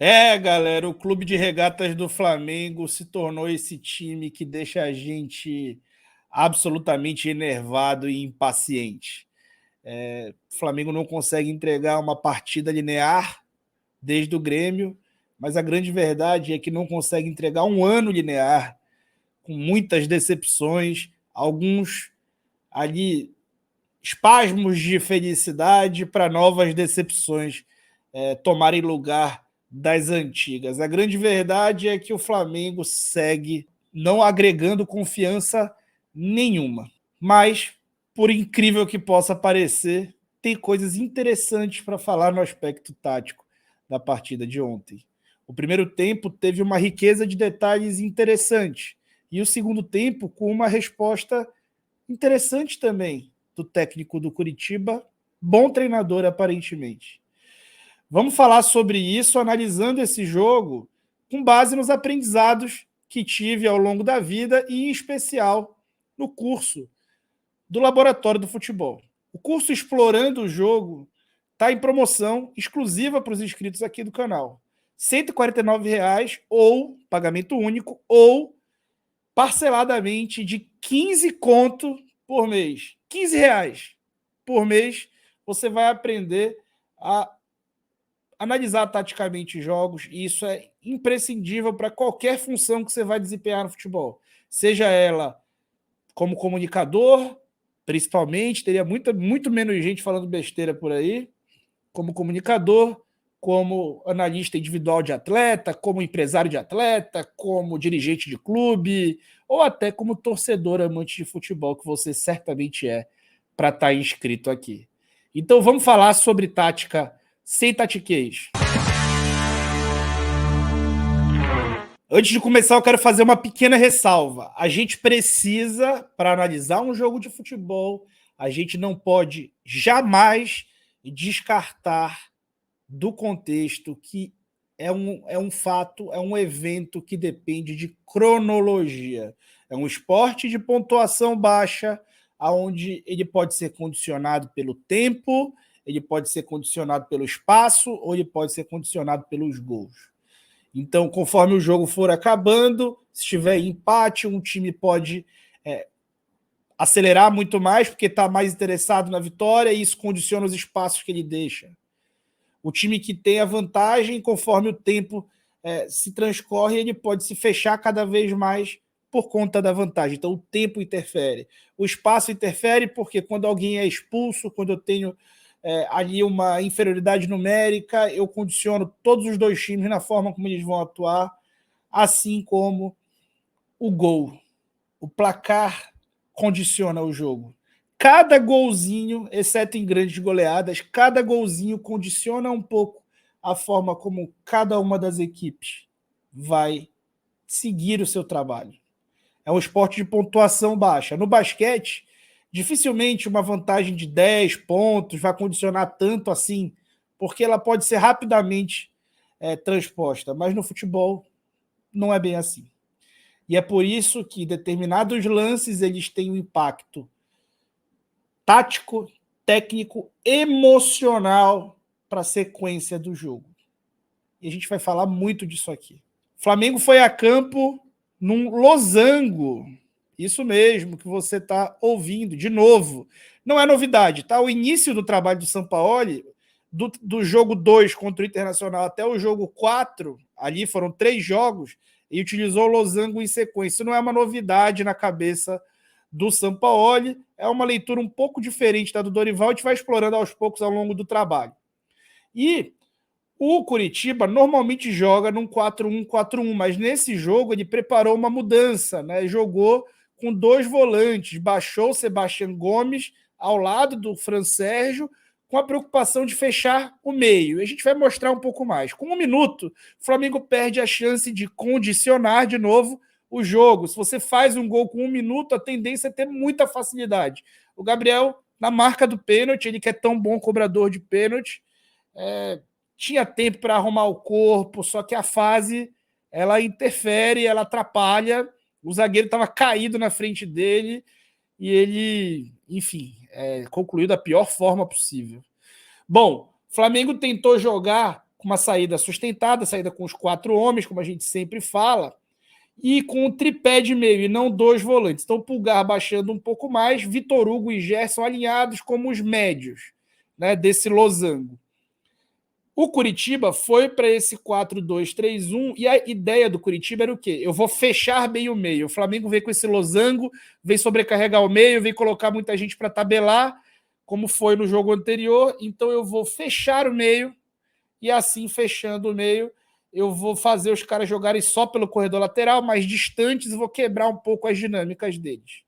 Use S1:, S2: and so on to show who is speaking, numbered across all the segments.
S1: Galera, o Clube de Regatas do Flamengo se tornou esse time que deixa a gente absolutamente enervado e impaciente. O Flamengo não consegue entregar uma partida linear desde o Grêmio, mas a grande verdade é que não consegue entregar um ano linear, com muitas decepções, alguns ali espasmos de felicidade para novas decepções tomarem lugar das antigas. A grande verdade é que o Flamengo segue não agregando confiança nenhuma. Mas, por incrível que possa parecer, tem coisas interessantes para falar no aspecto tático da partida de ontem. O primeiro tempo teve uma riqueza de detalhes interessantes e o segundo tempo com uma resposta interessante também do técnico do Curitiba, bom treinador aparentemente. Vamos falar sobre isso analisando esse jogo com base nos aprendizados que tive ao longo da vida e, em especial, no curso do Laboratório do Futebol. O curso Explorando o Jogo está em promoção exclusiva para os inscritos aqui do canal. R$ 149,00 ou pagamento único ou parceladamente de 15 conto por mês. R$ 15 por mês você vai aprender a analisar taticamente jogos, e isso é imprescindível para qualquer função que você vai desempenhar no futebol. Seja ela como comunicador, principalmente, teria muito menos gente falando besteira por aí, como comunicador, como analista individual de atleta, como empresário de atleta, como dirigente de clube, ou até como torcedor amante de futebol, que você certamente é, para estar inscrito aqui. Então vamos falar sobre tática sem tatiquês. Antes de começar, eu quero fazer uma pequena ressalva. A gente precisa, para analisar um jogo de futebol, a gente não pode jamais descartar do contexto que é um fato, é um evento que depende de cronologia. É um esporte de pontuação baixa, onde ele pode ser condicionado pelo tempo, ele pode ser condicionado pelo espaço, ou ele pode ser condicionado pelos gols. Então, conforme o jogo for acabando, se tiver empate, um time pode acelerar muito mais, porque está mais interessado na vitória, e isso condiciona os espaços que ele deixa. O time que tem a vantagem, conforme o tempo se transcorre, ele pode se fechar cada vez mais por conta da vantagem. Então, o tempo interfere. O espaço interfere porque quando alguém é expulso, quando eu tenho ali uma inferioridade numérica, eu condiciono todos os dois times na forma como eles vão atuar, assim como o gol. O placar condiciona o jogo. Cada golzinho, exceto em grandes goleadas, cada golzinho condiciona um pouco a forma como cada uma das equipes vai seguir o seu trabalho. É um esporte de pontuação baixa. No basquete, dificilmente uma vantagem de 10 pontos vai condicionar tanto assim, porque ela pode ser rapidamente transposta. Mas no futebol não é bem assim. E é por isso que determinados lances eles têm um impacto tático, técnico, emocional para a sequência do jogo. E a gente vai falar muito disso aqui. O Flamengo foi a campo num losango. Isso mesmo que você está ouvindo, de novo. Não é novidade, tá? O início do trabalho do Sampaoli, do jogo 2 contra o Internacional até o jogo 4, ali foram 3 jogos, e utilizou o losango em sequência. Isso não é uma novidade na cabeça do Sampaoli, é uma leitura um pouco diferente da do Dorival, a gente vai explorando aos poucos ao longo do trabalho. E o Curitiba normalmente joga num 4-1-4-1, mas nesse jogo ele preparou uma mudança, né? Jogou com 2 volantes, baixou o Sebastião Gomes ao lado do Fran Sérgio, com a preocupação de fechar o meio. E a gente vai mostrar um pouco mais. Com 1 minuto, o Flamengo perde a chance de condicionar de novo o jogo. Se você faz um gol com 1 minuto, a tendência é ter muita facilidade. O Gabriel, na marca do pênalti, ele que é tão bom cobrador de pênalti, tinha tempo para arrumar o corpo, só que a fase ela interfere, ela atrapalha. O zagueiro estava caído na frente dele e ele, enfim, concluiu da pior forma possível. Bom, o Flamengo tentou jogar com uma saída sustentada, saída com os 4 homens, como a gente sempre fala, e com um tripé de meio, e não 2 volantes. Então, Pulgar baixando um pouco mais, Vitor Hugo e Gerson alinhados como os médios, né, desse losango. O Curitiba foi para esse 4-2-3-1 e a ideia do Curitiba era o quê? Eu vou fechar bem o meio. O Flamengo vem com esse losango, vem sobrecarregar o meio, vem colocar muita gente para tabelar, como foi no jogo anterior. Então eu vou fechar o meio e assim, fechando o meio, eu vou fazer os caras jogarem só pelo corredor lateral, mais distantes, e vou quebrar um pouco as dinâmicas deles.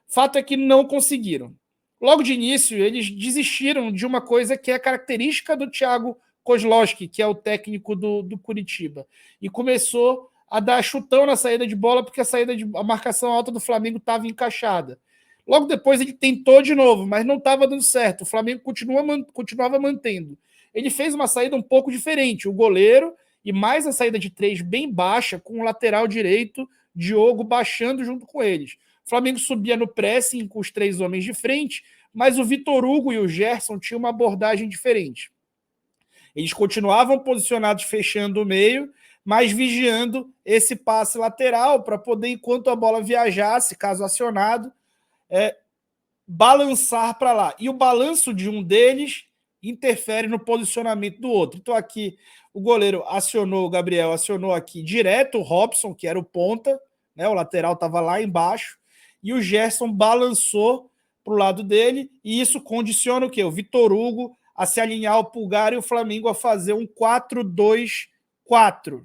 S1: Fato é que não conseguiram. Logo de início, eles desistiram de uma coisa que é característica do Thiago Kozlowski, que é o técnico do Curitiba, e começou a dar chutão na saída de bola, porque a marcação alta do Flamengo estava encaixada. Logo depois ele tentou de novo, mas não estava dando certo. O Flamengo continuava mantendo. Ele fez uma saída um pouco diferente. O goleiro e mais a saída de 3 bem baixa, com o lateral direito, Diogo, baixando junto com eles. O Flamengo subia no pressing com os 3 homens de frente, mas o Vitor Hugo e o Gerson tinham uma abordagem diferente. Eles continuavam posicionados fechando o meio, mas vigiando esse passe lateral para poder, enquanto a bola viajasse, caso acionado, balançar para lá. E o balanço de um deles interfere no posicionamento do outro. Então aqui o goleiro acionou, o Gabriel acionou aqui direto o Robson, que era o ponta, né? O lateral estava lá embaixo, e o Gerson balançou para o lado dele, e isso condiciona o quê? O Vitor Hugo a se alinhar ao Pulgar e o Flamengo a fazer um 4-2-4,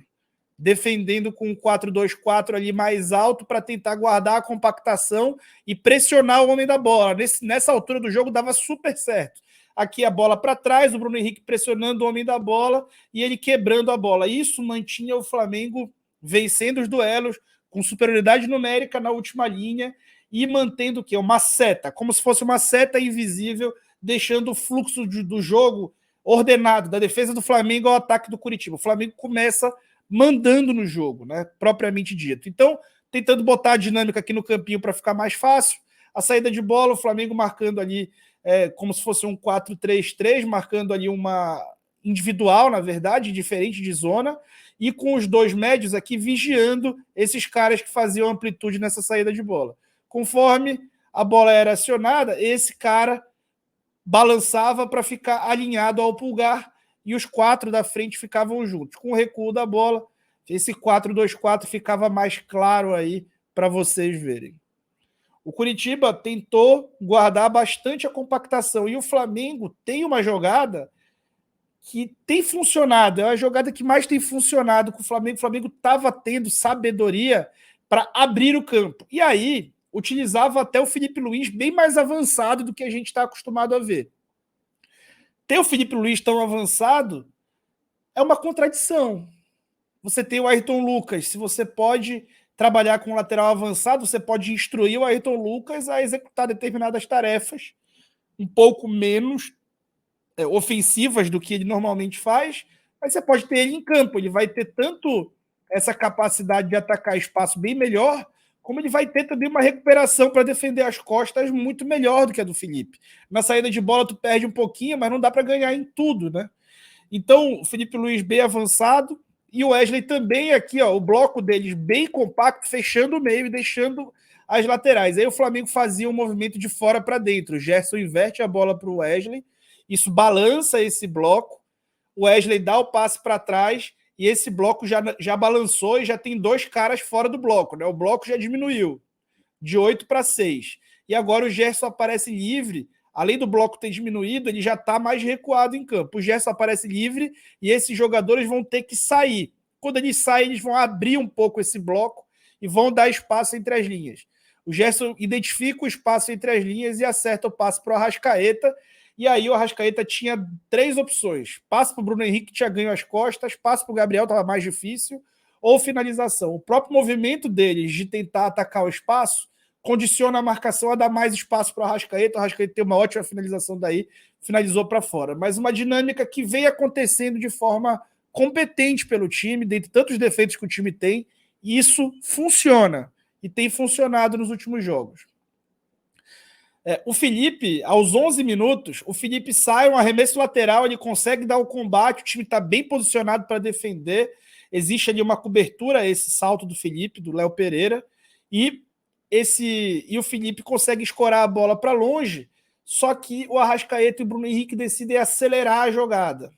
S1: defendendo com um 4-2-4 ali mais alto para tentar guardar a compactação e pressionar o homem da bola. Nessa altura do jogo dava super certo. Aqui a bola para trás, o Bruno Henrique pressionando o homem da bola e ele quebrando a bola. Isso mantinha o Flamengo vencendo os duelos com superioridade numérica na última linha e mantendo o quê? Uma seta, como se fosse uma seta invisível, deixando o fluxo do jogo ordenado, da defesa do Flamengo ao ataque do Curitiba. O Flamengo começa mandando no jogo, né, propriamente dito. Então, tentando botar a dinâmica aqui no campinho para ficar mais fácil. A saída de bola, o Flamengo marcando ali como se fosse um 4-3-3, marcando ali uma individual, na verdade, diferente de zona, e com os 2 médios aqui vigiando esses caras que faziam amplitude nessa saída de bola. Conforme a bola era acionada, esse cara balançava para ficar alinhado ao Pulgar e os 4 da frente ficavam juntos. Com o recuo da bola, esse 4-2-4 ficava mais claro aí para vocês verem. O Curitiba tentou guardar bastante a compactação e o Flamengo tem uma jogada que tem funcionado, é a jogada que mais tem funcionado com o Flamengo. O Flamengo estava tendo sabedoria para abrir o campo. E aí, utilizava até o Felipe Luiz bem mais avançado do que a gente está acostumado a ver. Ter o Felipe Luiz tão avançado é uma contradição. Você tem o Ayrton Lucas, se você pode trabalhar com um lateral avançado, você pode instruir o Ayrton Lucas a executar determinadas tarefas um pouco menos ofensivas do que ele normalmente faz, mas você pode ter ele em campo, ele vai ter tanto essa capacidade de atacar espaço bem melhor, como ele vai ter também uma recuperação para defender as costas muito melhor do que a do Felipe. Na saída de bola tu perde um pouquinho, mas não dá para ganhar em tudo, né? Então, o Felipe Luiz bem avançado e o Wesley também aqui, ó, o bloco deles bem compacto, fechando o meio e deixando as laterais. Aí o Flamengo fazia um movimento de fora para dentro. O Gerson inverte a bola para o Wesley, isso balança esse bloco, o Wesley dá o passe para trás e esse bloco já balançou e já tem 2 caras fora do bloco, né? O bloco já diminuiu de 8 para 6. E agora o Gerson aparece livre. Além do bloco ter diminuído, ele já está mais recuado em campo. O Gerson aparece livre e esses jogadores vão ter que sair. Quando eles saem, eles vão abrir um pouco esse bloco e vão dar espaço entre as linhas. O Gerson identifica o espaço entre as linhas e acerta o passe para o Arrascaeta. E aí o Arrascaeta tinha 3 opções. Passe para o Bruno Henrique, que tinha ganho as costas. Passe para o Gabriel, estava mais difícil. Ou finalização. O próprio movimento deles de tentar atacar o espaço condiciona a marcação a dar mais espaço para o Arrascaeta. O Arrascaeta tem uma ótima finalização daí, finalizou para fora. Mas uma dinâmica que vem acontecendo de forma competente pelo time, dentre tantos defeitos que o time tem, e isso funciona. E tem funcionado nos últimos jogos. O Felipe, aos 11 minutos, o Felipe sai, um arremesso lateral, ele consegue dar o combate, o time está bem posicionado para defender, existe ali uma cobertura a esse salto do Felipe, do Léo Pereira, e o Felipe consegue escorar a bola para longe, só que o Arrascaeta e o Bruno Henrique decidem acelerar a jogada.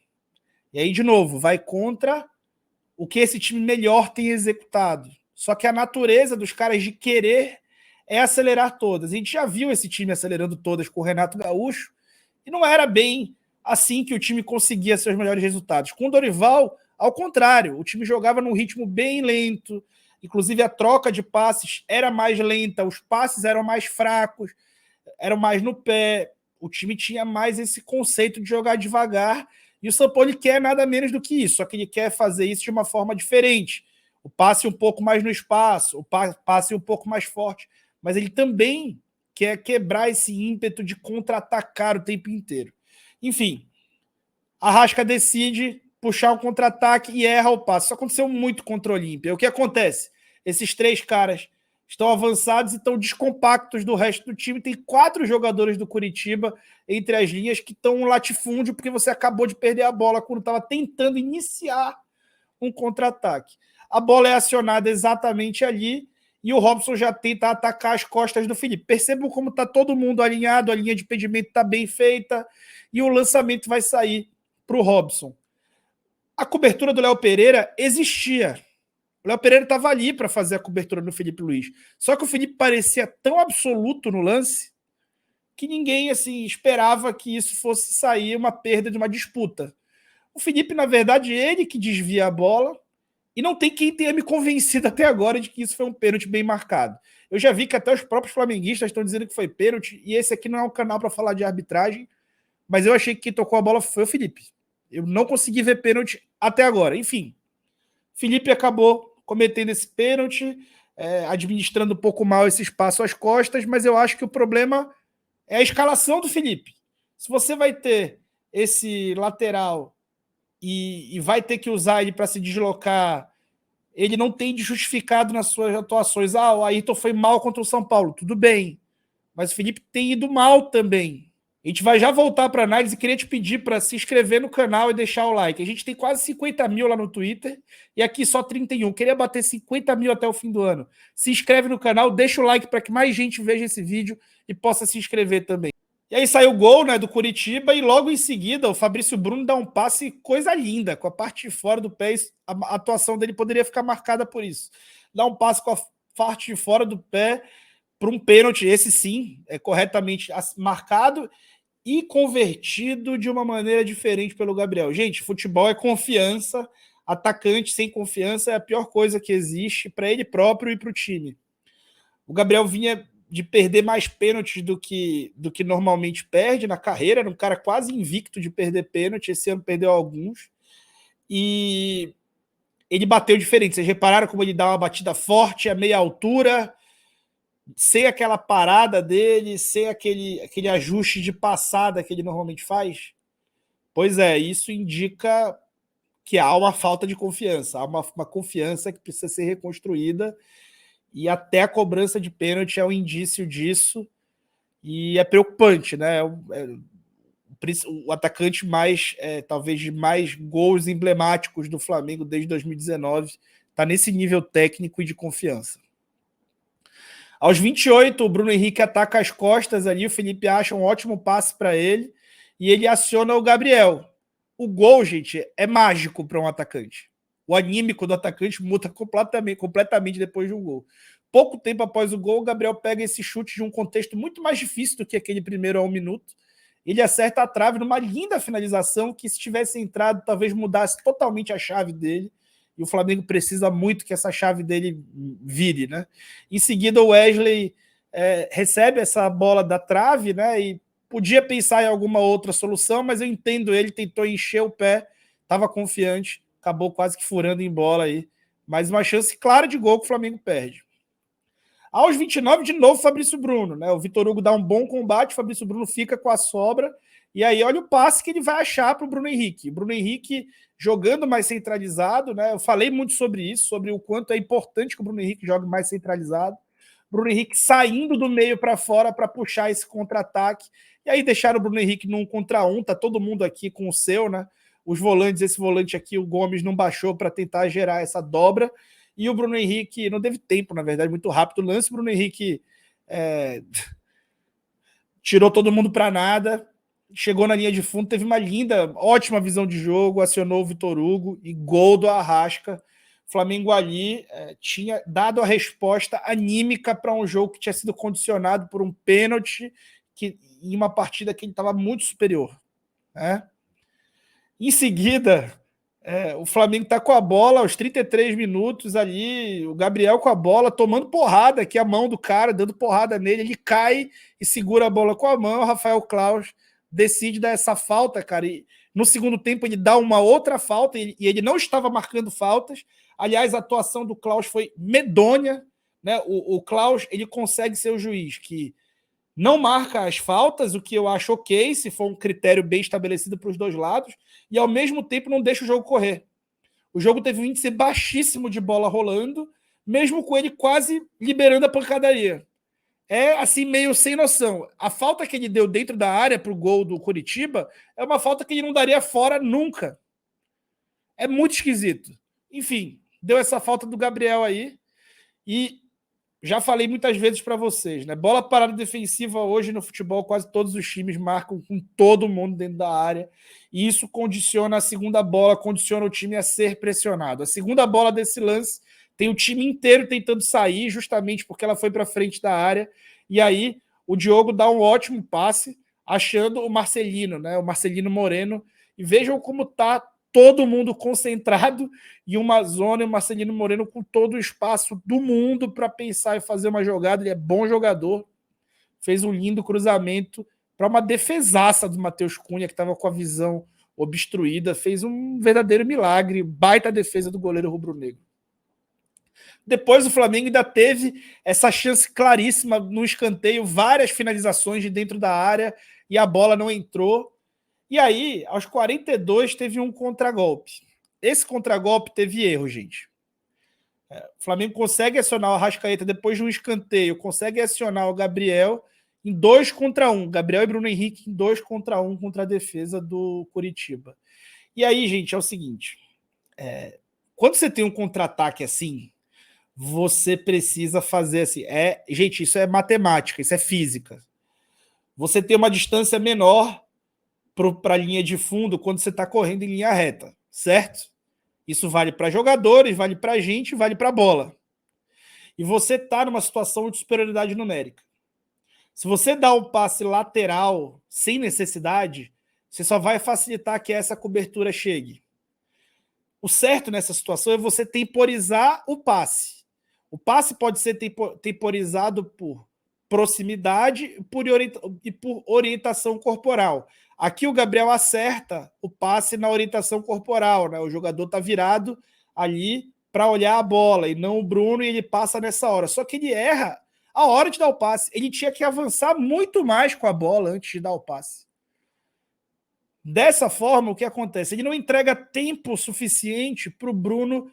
S1: E aí, de novo, vai contra o que esse time melhor tem executado. Só que a natureza dos caras de querer é acelerar todas. A gente já viu esse time acelerando todas com o Renato Gaúcho e não era bem assim que o time conseguia seus melhores resultados. Com o Dorival, ao contrário, o time jogava num ritmo bem lento, inclusive a troca de passes era mais lenta, os passes eram mais fracos, eram mais no pé, o time tinha mais esse conceito de jogar devagar e o São Paulo quer nada menos do que isso, só que ele quer fazer isso de uma forma diferente. O passe um pouco mais no espaço, o passe um pouco mais forte, mas ele também quer quebrar esse ímpeto de contra-atacar o tempo inteiro. Enfim, Arrasca decide puxar um contra-ataque e erra o passe. Isso aconteceu muito contra o Olímpia. O que acontece? Esses 3 caras estão avançados e estão descompactos do resto do time. Tem 4 jogadores do Curitiba entre as linhas que estão um latifúndio porque você acabou de perder a bola quando estava tentando iniciar um contra-ataque. A bola é acionada exatamente ali e o Robson já tenta atacar as costas do Felipe. Percebam como está todo mundo alinhado, a linha de impedimento está bem feita e o lançamento vai sair para o Robson. A cobertura do Léo Pereira existia. O Léo Pereira estava ali para fazer a cobertura do Felipe Luiz. Só que o Felipe parecia tão absoluto no lance que ninguém assim esperava que isso fosse sair uma perda de uma disputa. O Felipe, na verdade, ele que desvia a bola e não tem quem tenha me convencido até agora de que isso foi um pênalti bem marcado. Eu já vi que até os próprios flamenguistas estão dizendo que foi pênalti e esse aqui não é um canal para falar de arbitragem, mas eu achei que quem tocou a bola foi o Felipe. Eu não consegui ver pênalti até agora. Enfim, Felipe acabou cometendo esse pênalti, administrando um pouco mal esse espaço às costas, mas eu acho que o problema é a escalação do Felipe. Se você vai ter esse lateral e vai ter que usar ele para se deslocar, ele não tem de justificado nas suas atuações. O Ayrton foi mal contra o São Paulo, tudo bem, mas o Felipe tem ido mal também. A gente vai já voltar para a análise e queria te pedir para se inscrever no canal e deixar o like. A gente tem quase 50 mil lá no Twitter e aqui só 31. Queria bater 50 mil até o fim do ano. Se inscreve no canal, deixa o like para que mais gente veja esse vídeo e possa se inscrever também. E aí saiu o gol, né, do Curitiba e logo em seguida o Fabrício Bruno dá um passe coisa linda, com a parte de fora do pé. A atuação dele poderia ficar marcada por isso. Dá um passe com a parte de fora do pé para um pênalti, esse sim, é corretamente marcado e convertido de uma maneira diferente pelo Gabriel. Gente, futebol é confiança, atacante sem confiança é a pior coisa que existe para ele próprio e para o time. O Gabriel vinha de perder mais pênaltis do que normalmente perde na carreira, era um cara quase invicto de perder pênalti, esse ano perdeu alguns, e ele bateu diferente. Vocês repararam como ele dá uma batida forte, a meia altura, sem aquela parada dele, sem aquele ajuste de passada que ele normalmente faz? Pois é, isso indica que há uma falta de confiança, há uma confiança que precisa ser reconstruída, e até a cobrança de pênalti é um indício disso, e é preocupante, né? O atacante mais, talvez, de mais gols emblemáticos do Flamengo desde 2019, está nesse nível técnico e de confiança. Aos 28, o Bruno Henrique ataca as costas ali, o Felipe acha um ótimo passe para ele e ele aciona o Gabriel. O gol, gente, é mágico para um atacante. O anímico do atacante muda completamente depois de um gol. Pouco tempo após o gol, o Gabriel pega esse chute de um contexto muito mais difícil do que aquele primeiro a 1 minuto. Ele acerta a trave numa linda finalização que, se tivesse entrado, talvez mudasse totalmente a chave dele. E o Flamengo precisa muito que essa chave dele vire, né? Em seguida, o Wesley recebe essa bola da trave, né? E podia pensar em alguma outra solução, mas eu entendo ele, tentou encher o pé, estava confiante, acabou quase que furando em bola aí. Mais uma chance clara de gol que o Flamengo perde. Aos 29, de novo, Fabrício Bruno, né? O Vitor Hugo dá um bom combate, o Fabrício Bruno fica com a sobra, e aí olha o passe que ele vai achar para o Bruno Henrique. O Bruno Henrique jogando mais centralizado, né? Eu falei muito sobre isso, sobre o quanto é importante que o Bruno Henrique jogue mais centralizado. Bruno Henrique saindo do meio para fora para puxar esse contra-ataque. E aí deixaram o Bruno Henrique num contra um, tá todo mundo aqui com o seu, né? Os volantes, esse volante aqui, o Gomes não baixou para tentar gerar essa dobra. E o Bruno Henrique não teve tempo, na verdade, muito rápido o lance. O Bruno Henrique tirou todo mundo para nada, chegou na linha de fundo, teve uma linda, ótima visão de jogo, acionou o Vitor Hugo e gol do Arrasca. O Flamengo ali tinha dado a resposta anímica para um jogo que tinha sido condicionado por um pênalti em uma partida que ele estava muito superior. Né? Em seguida, o Flamengo está com a bola aos 33 minutos ali, o Gabriel com a bola, tomando porrada aqui, a mão do cara, dando porrada nele, ele cai e segura a bola com a mão, o Rafael Claus decide dar essa falta, cara, e no segundo tempo ele dá uma outra falta, e ele não estava marcando faltas, aliás, a atuação do Claus foi medonha, né? O Claus, ele consegue ser o juiz que não marca as faltas, o que eu acho ok, se for um critério bem estabelecido para os dois lados, e ao mesmo tempo não deixa o jogo correr. O jogo teve um índice baixíssimo de bola rolando, mesmo com ele quase liberando a pancadaria. É assim, meio sem noção. A falta que ele deu dentro da área para o gol do Coritiba é uma falta que ele não daria fora nunca. É muito esquisito. Enfim, deu essa falta do Gabriel aí, e já falei muitas vezes para vocês, né? Bola parada defensiva hoje no futebol, quase todos os times marcam com todo mundo dentro da área, e isso condiciona a segunda bola, condiciona o time a ser pressionado. A segunda bola desse lance tem o time inteiro tentando sair, justamente porque ela foi para frente da área, e aí o Diogo dá um ótimo passe, achando o Marcelino, né? O Marcelino Moreno, e vejam como tá todo mundo concentrado em uma zona, e o Marcelino Moreno com todo o espaço do mundo para pensar e fazer uma jogada. Ele é bom jogador, fez um lindo cruzamento para uma defesaça do Matheus Cunha, que estava com a visão obstruída, fez um verdadeiro milagre, baita defesa do goleiro rubro-negro. Depois o Flamengo ainda teve essa chance claríssima no escanteio, várias finalizações de dentro da área, e a bola não entrou. E aí, aos 42, teve um contragolpe. Esse contragolpe teve erro, gente. O Flamengo consegue acionar o Arrascaeta depois de um escanteio, consegue acionar o Gabriel em 2 contra 1. Gabriel e Bruno Henrique em 2 contra 1 contra a defesa do Coritiba. E aí, gente, é o seguinte. Quando você tem um contra-ataque assim, você precisa fazer assim. Gente, isso é matemática, isso é física. Você tem uma distância menor para a linha de fundo quando você está correndo em linha reta, certo? Isso vale para jogadores, vale para a gente, vale para a bola. E você está numa situação de superioridade numérica. Se você dá um passe lateral sem necessidade, você só vai facilitar que essa cobertura chegue. O certo nessa situação é você temporizar o passe. O passe pode ser temporizado por proximidade e por orientação corporal. Aqui o Gabriel acerta o passe na orientação corporal, né? O jogador está virado ali para olhar a bola e não o Bruno, e ele passa nessa hora. Só que ele erra a hora de dar o passe. Ele tinha que avançar muito mais com a bola antes de dar o passe. Dessa forma, o que acontece? Ele não entrega tempo suficiente para o Bruno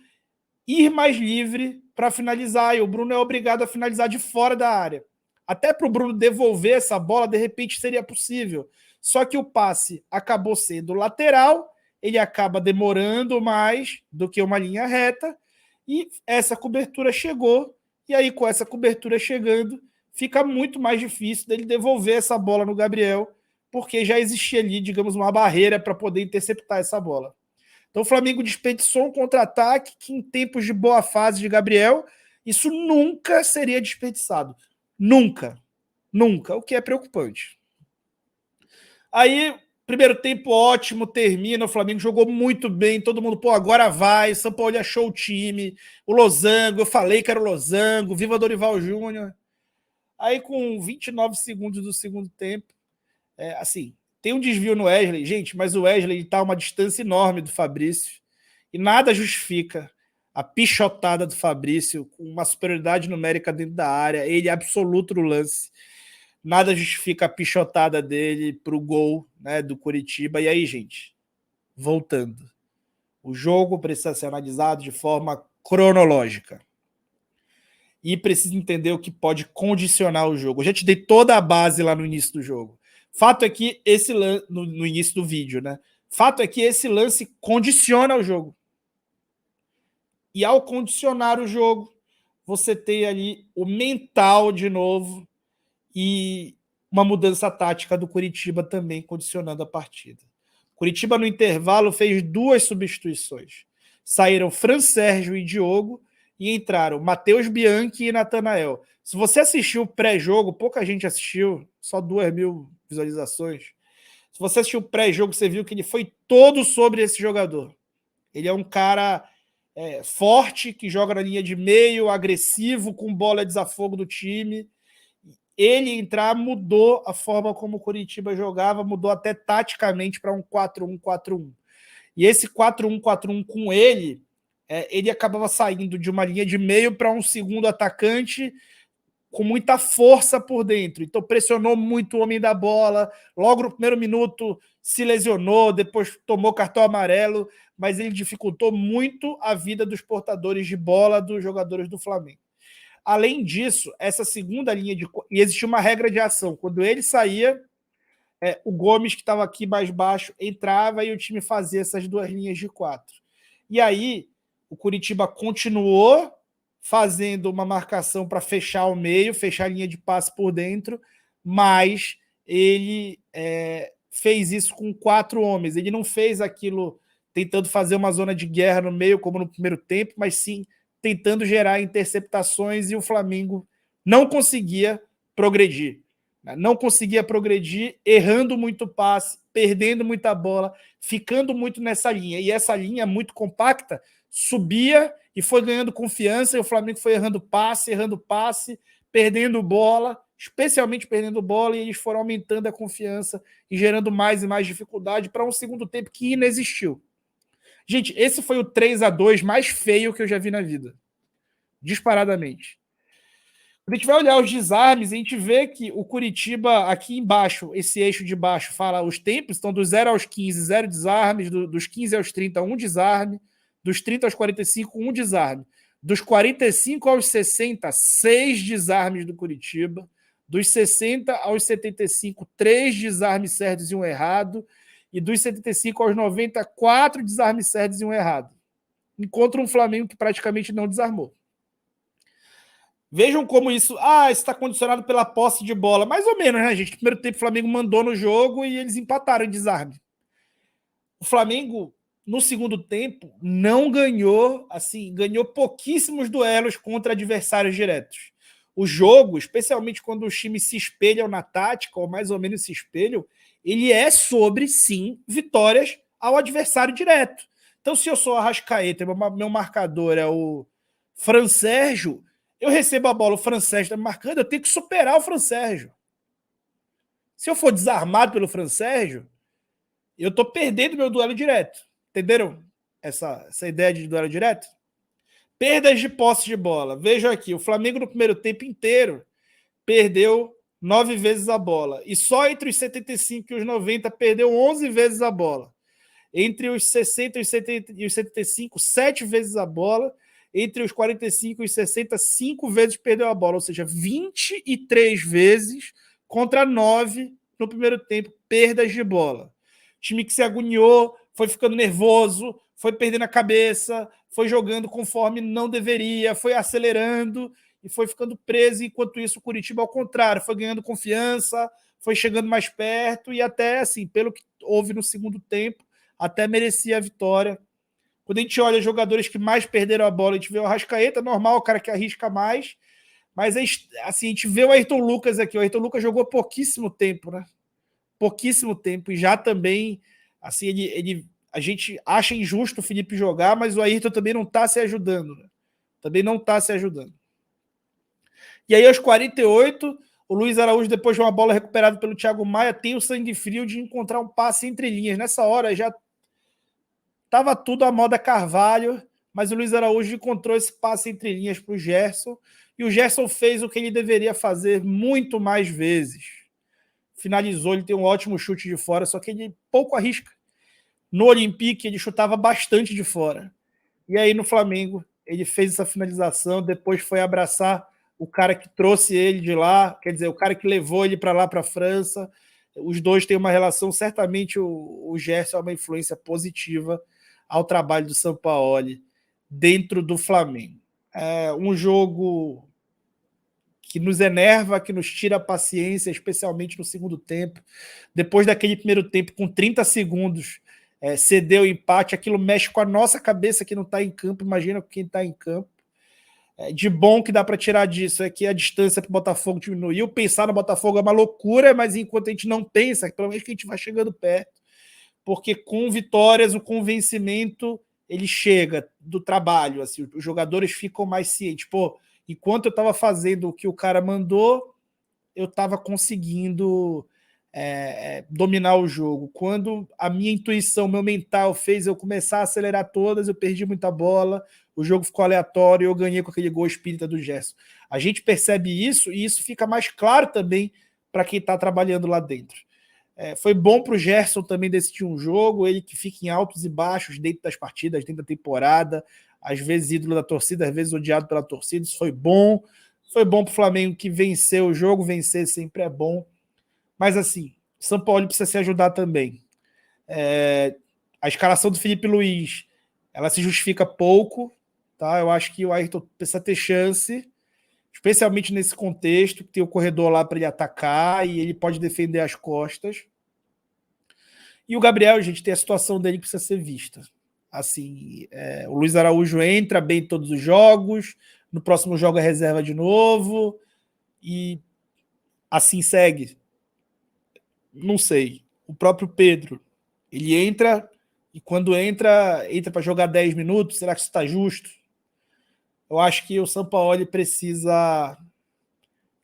S1: ir mais livre para finalizar, e o Bruno é obrigado a finalizar de fora da área. Até para o Bruno devolver essa bola, de repente seria possível. Só que o passe acabou sendo lateral, ele acaba demorando mais do que uma linha reta, e essa cobertura chegou, e aí com essa cobertura chegando, fica muito mais difícil dele devolver essa bola no Gabriel, porque já existia ali, digamos, uma barreira para poder interceptar essa bola. Então o Flamengo desperdiçou um contra-ataque que, em tempos de boa fase de Gabriel, isso nunca seria desperdiçado. Nunca. Nunca. O que é preocupante. Aí, primeiro tempo ótimo, termina, o Flamengo jogou muito bem, todo mundo, pô, agora vai, São Paulo achou o time, o Losango, eu falei que era o Losango, viva Dorival Júnior. Aí, com 29 segundos do segundo tempo, assim, tem um desvio no Wesley, gente, mas o Wesley está a uma distância enorme do Fabrício e nada justifica a pichotada do Fabrício com uma superioridade numérica dentro da área, ele é absoluto no lance. Nada justifica a pichotada dele para o gol, né, do Coritiba. E aí, gente, voltando. O jogo precisa ser analisado de forma cronológica. e precisa entender o que pode condicionar o jogo. Eu já te dei toda a base lá no início do jogo. Fato é que esse lance, no início do vídeo, né? Fato é que esse lance condiciona o jogo. E ao condicionar o jogo, você tem ali o mental de novo e uma mudança tática do Curitiba também condicionando a partida. Curitiba, no intervalo, fez 2 substituições. Saíram Fran Sérgio e Diogo e entraram Matheus Bianchi e Natanael. Se você assistiu o pré-jogo, pouca gente assistiu, só 2.000 visualizações. Se você assistiu o pré-jogo, você viu que ele foi todo sobre esse jogador. Ele é um cara forte, que joga na linha de meio, agressivo, com bola de desafogo do time. Ele entrar mudou a forma como o Curitiba jogava, mudou até taticamente para um 4-1-4-1. E esse 4-1-4-1 com ele, ele acabava saindo de uma linha de meio para um segundo atacante com muita força por dentro. Então pressionou muito o homem da bola, logo no primeiro minuto se lesionou, depois tomou cartão amarelo, mas ele dificultou muito a vida dos portadores de bola dos jogadores do Flamengo. Além disso, essa segunda linha de... E existia uma regra de ação. Quando ele saía, o Gomes, que estava aqui mais baixo, entrava e o time fazia essas 2 linhas de 4. E aí, o Curitiba continuou fazendo uma marcação para fechar o meio, fechar a linha de passe por dentro, mas ele fez isso com 4 homens. Ele não fez aquilo tentando fazer uma zona de guerra no meio, como no primeiro tempo, mas sim tentando gerar interceptações, e o Flamengo não conseguia progredir. Não conseguia progredir, errando muito passe, perdendo muita bola, ficando muito nessa linha. E essa linha muito compacta subia e foi ganhando confiança, e o Flamengo foi errando passe, perdendo bola, especialmente perdendo bola, e eles foram aumentando a confiança e gerando mais e mais dificuldade para um segundo tempo que inexistiu. Gente, esse foi o 3-2 mais feio que eu já vi na vida. Disparadamente. Quando a gente vai olhar os desarmes, a gente vê que o Curitiba, aqui embaixo, esse eixo de baixo, fala os tempos, então dos 0 aos 15, 0 desarmes, dos 15 aos 30, 1 desarme, dos 30 aos 45, 1 desarme, dos 45 aos 60, 6 desarmes do Curitiba, dos 60 aos 75, 3 desarmes certos e 1 errado, e dos 75 aos 90, 4 desarmes certos e 1 errado. Encontra um Flamengo que praticamente não desarmou. Vejam como isso está condicionado pela posse de bola. Mais ou menos, né, gente? No primeiro tempo, o Flamengo mandou no jogo e eles empataram em desarme. O Flamengo, no segundo tempo, não ganhou, assim, ganhou pouquíssimos duelos contra adversários diretos. O jogo, especialmente quando os times se espelham na tática, ou mais ou menos se espelham, ele é sobre, sim, vitórias ao adversário direto. Então, se eu sou a Arrascaeta, meu marcador é o Fran Sérgio, eu recebo a bola, o Fran Sérgio está me marcando, eu tenho que superar o Fran Sérgio. Se eu for desarmado pelo Fran Sérgio, eu estou perdendo meu duelo direto. Entenderam essa ideia de duelo direto? Perdas de posse de bola. Vejam aqui, o Flamengo no primeiro tempo inteiro perdeu 9 vezes a bola. E só entre os 75 e os 90 perdeu 11 vezes a bola. Entre os 60 e os 75, 7 vezes a bola. Entre os 45 e os 60, 5 vezes perdeu a bola. Ou seja, 23 vezes contra 9 no primeiro tempo, perdas de bola. Time que se agoniou, foi ficando nervoso, foi perdendo a cabeça, foi jogando conforme não deveria, foi acelerando e foi ficando preso. Enquanto isso, o Curitiba, ao contrário, foi ganhando confiança, foi chegando mais perto e até, assim, pelo que houve no segundo tempo, até merecia a vitória. Quando a gente olha jogadores que mais perderam a bola, a gente vê o Arrascaeta, normal, o cara que arrisca mais, mas assim, a gente vê o Ayrton Lucas aqui. O Ayrton Lucas jogou pouquíssimo tempo, né? Pouquíssimo tempo, e já também, assim, a gente acha injusto o Felipe jogar, mas o Ayrton também não está se ajudando, né? Também não está se ajudando. E aí, aos 48, o Luiz Araújo, depois de uma bola recuperada pelo Thiago Maia, tem o sangue frio de encontrar um passe entre linhas. Nessa hora já estava tudo à moda Carvalho, mas o Luiz Araújo encontrou esse passe entre linhas para o Gerson, e o Gerson fez o que ele deveria fazer muito mais vezes. Finalizou, ele tem um ótimo chute de fora, só que ele pouco arrisca. No Olympique, ele chutava bastante de fora. E aí, no Flamengo, ele fez essa finalização, depois foi abraçar o cara que trouxe ele de lá, quer dizer, o cara que levou ele para lá, para a França. Os dois têm uma relação, certamente o Gerson é uma influência positiva ao trabalho do Sampaoli dentro do Flamengo. É um jogo que nos enerva, que nos tira a paciência, especialmente no segundo tempo. Depois daquele primeiro tempo, com 30 segundos, cedeu o empate, aquilo mexe com a nossa cabeça que não está em campo, imagina quem está em campo. De bom que dá para tirar disso é que a distância para o Botafogo diminuiu. Pensar no Botafogo é uma loucura, mas enquanto a gente não pensa, pelo menos que a gente vai chegando perto, porque com vitórias, o convencimento ele chega do trabalho, assim, os jogadores ficam mais cientes. Pô, enquanto eu estava fazendo o que o cara mandou, eu estava conseguindo dominar o jogo. Quando a minha intuição, meu mental fez eu começar a acelerar todas, eu perdi muita bola, o jogo ficou aleatório e eu ganhei com aquele gol espírita do Gerson. A gente percebe isso e isso fica mais claro também para quem está trabalhando lá dentro. Foi bom para o Gerson também decidir um jogo, ele que fica em altos e baixos dentro das partidas, dentro da temporada, às vezes ídolo da torcida, às vezes odiado pela torcida, isso foi bom. Foi bom para o Flamengo que venceu o jogo, vencer sempre é bom. Mas assim, o São Paulo precisa se ajudar também. A escalação do Felipe Luiz, ela se justifica pouco, tá? Eu acho que o Ayrton precisa ter chance, especialmente nesse contexto, que tem o corredor lá para ele atacar e ele pode defender as costas. E o Gabriel, gente, tem a situação dele que precisa ser vista. Assim, o Luiz Araújo entra bem em todos os jogos, no próximo jogo é reserva de novo, e assim segue. Não sei. O próprio Pedro, ele entra, e quando entra para jogar 10 minutos, será que isso está justo? Eu acho que o Sampaoli precisa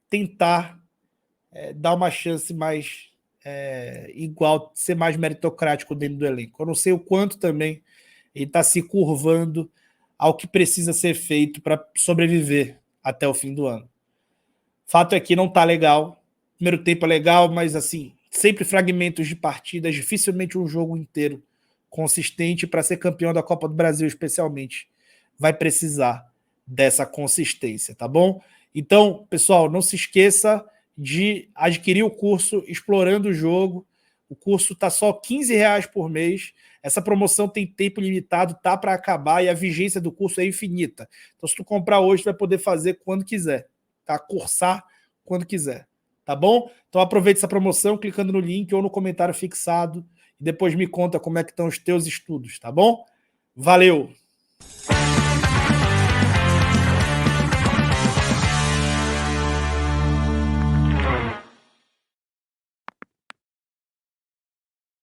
S1: tentar dar uma chance mais igual, ser mais meritocrático dentro do elenco. Eu não sei o quanto também ele está se curvando ao que precisa ser feito para sobreviver até o fim do ano. Fato é que não está legal. Primeiro tempo é legal, mas assim, sempre fragmentos de partidas, dificilmente um jogo inteiro consistente para ser campeão da Copa do Brasil, especialmente. Vai precisar dessa consistência, tá bom? Então, pessoal, não se esqueça de adquirir o curso Explorando o Jogo. O curso está só R$15 por mês. Essa promoção tem tempo limitado, tá para acabar e a vigência do curso é infinita. Então, se tu comprar hoje, tu vai poder fazer quando quiser, tá? Cursar quando quiser, tá bom? Então, aproveite essa promoção clicando no link ou no comentário fixado e depois me conta como é que estão os teus estudos, tá bom? Valeu!